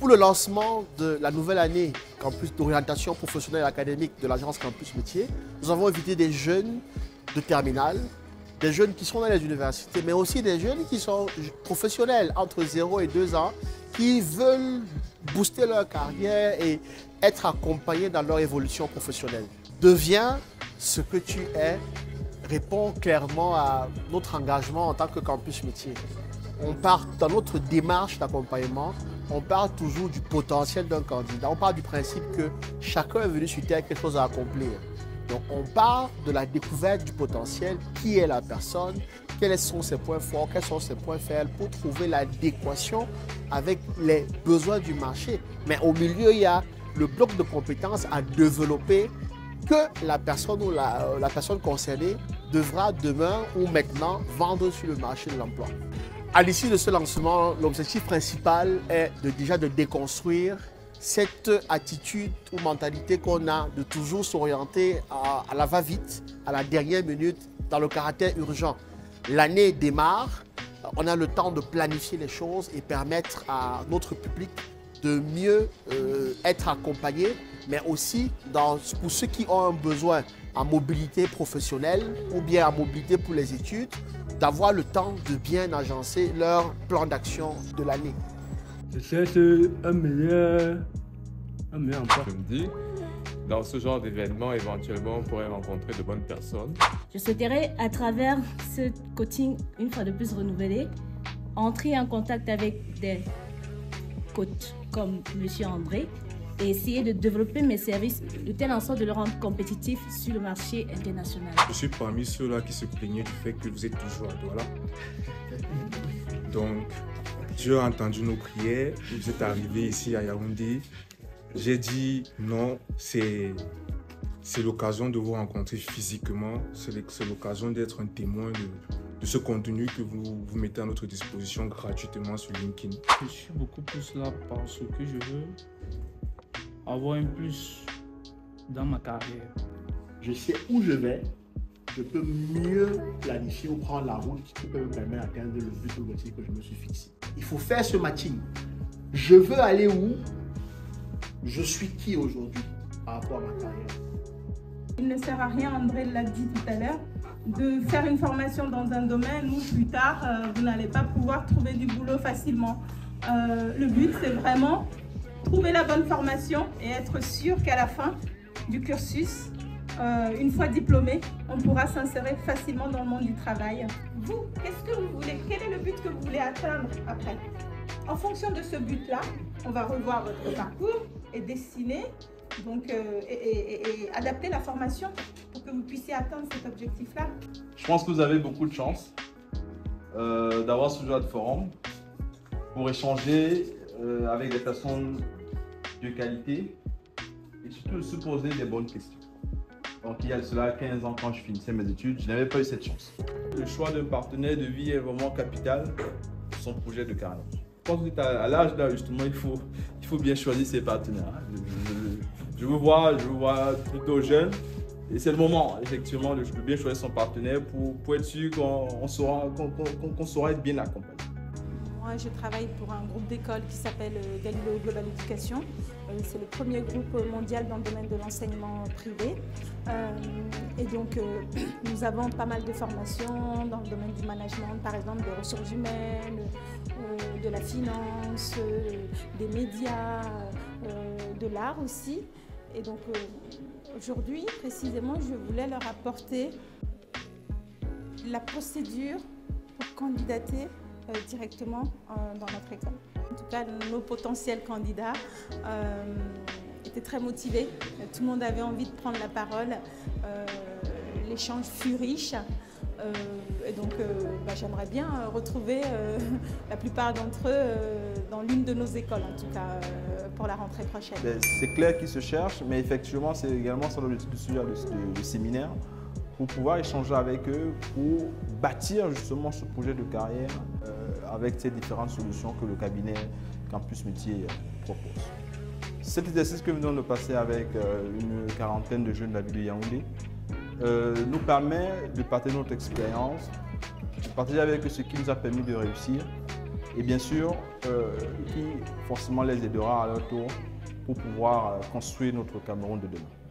Pour le lancement de la nouvelle année campus d'orientation professionnelle et académique de l'agence Campus Métier, nous avons invité des jeunes de terminale, des jeunes qui sont dans les universités, mais aussi des jeunes qui sont professionnels entre 0 et 2 ans, qui veulent booster leur carrière et être accompagnés dans leur évolution professionnelle. Deviens ce que tu es, répond clairement à notre engagement en tant que Campus Métier. On part dans notre démarche d'accompagnement, on part toujours du potentiel d'un candidat. On part du principe que chacun est venu sur Terre quelque chose à accomplir. Donc on part de la découverte du potentiel, qui est la personne, quels sont ses points forts, quels sont ses points faibles pour trouver l'adéquation avec les besoins du marché. Mais au milieu, il y a le bloc de compétences à développer que la personne ou la personne concernée devra demain ou maintenant vendre sur le marché de l'emploi. À l'issue de ce lancement, l'objectif principal est déjà de déconstruire cette attitude ou mentalité qu'on a de toujours s'orienter à la va-vite, à la dernière minute, dans le caractère urgent. L'année démarre, on a le temps de planifier les choses et permettre à notre public de mieux être accompagné, mais aussi pour ceux qui ont un besoin en mobilité professionnelle ou bien en mobilité pour les études, d'avoir le temps de bien agencer leur plan d'action de l'année. Je cherche un meilleur emploi. Je me dis, dans ce genre d'événement, éventuellement, on pourrait rencontrer de bonnes personnes. Je souhaiterais, à travers ce coaching, une fois de plus renouvelé, entrer en contact avec des coachs comme M. André et essayer de développer mes services de telle en sorte de le rendre compétitif sur le marché international. Je suis parmi ceux-là qui se plaignaient du fait que vous êtes toujours à Douala. Donc, Dieu a entendu nos prières, vous êtes arrivés ici à Yaoundé. J'ai dit non, c'est l'occasion de vous rencontrer physiquement, c'est l'occasion d'être un témoin de ce contenu que vous mettez à notre disposition gratuitement sur LinkedIn. Je suis beaucoup plus là parce que je veux avoir un plus dans ma carrière. Je sais où je vais, je peux mieux planifier ou prendre la route qui peut me permettre d'atteindre le but ou l'objectif que je me suis fixé. Il faut faire ce matching. Je veux aller où? Je suis qui aujourd'hui par rapport à ma carrière? Il ne sert à rien, André l'a dit tout à l'heure, de faire une formation dans un domaine où plus tard, vous n'allez pas pouvoir trouver du boulot facilement. Le but, c'est vraiment trouver la bonne formation et être sûr qu'à la fin du cursus, une fois diplômé, on pourra s'insérer facilement dans le monde du travail. Vous, qu'est-ce que vous voulez? Quel est le but que vous voulez atteindre après? En fonction de ce but-là, on va revoir votre parcours et dessiner donc, et adapter la formation pour que vous puissiez atteindre cet objectif-là. Je pense que vous avez beaucoup de chance d'avoir ce genre de forum pour échanger avec des personnes de qualité et surtout se poser des bonnes questions. Donc il y a cela 15 ans quand je finissais mes études, je n'avais pas eu cette chance. Le choix d'un partenaire de vie est vraiment capital pour son projet de carrière. Je pense qu'à l'âge là justement il faut bien choisir ses partenaires. Je vous vois plutôt jeune et c'est le moment effectivement de bien choisir son partenaire pour être sûr qu'on saura être bien accompagné. Moi, je travaille pour un groupe d'écoles qui s'appelle Galileo Global Education. C'est le premier groupe mondial dans le domaine de l'enseignement privé. Et donc, nous avons pas mal de formations dans le domaine du management, par exemple des ressources humaines, de la finance, des médias, de l'art aussi. Et donc, aujourd'hui, précisément, je voulais leur apporter la procédure pour candidater directement dans notre école. En tout cas, nos potentiels candidats étaient très motivés. Tout le monde avait envie de prendre la parole. L'échange fut riche. Et donc, j'aimerais bien retrouver la plupart d'entre eux dans l'une de nos écoles, en tout cas, pour la rentrée prochaine. C'est clair qu'ils se cherchent, mais effectivement, c'est également ça l'objectif de ce séminaire, pour pouvoir échanger avec eux, pour bâtir justement ce projet de carrière avec ces différentes solutions que le cabinet Campus Métier propose. Cet exercice que nous venons de passer avec une quarantaine de jeunes de la ville de Yaoundé nous permet de partager notre expérience, de partager avec eux ce qui nous a permis de réussir et bien sûr qui forcément les aidera à leur tour pour pouvoir construire notre Cameroun de demain.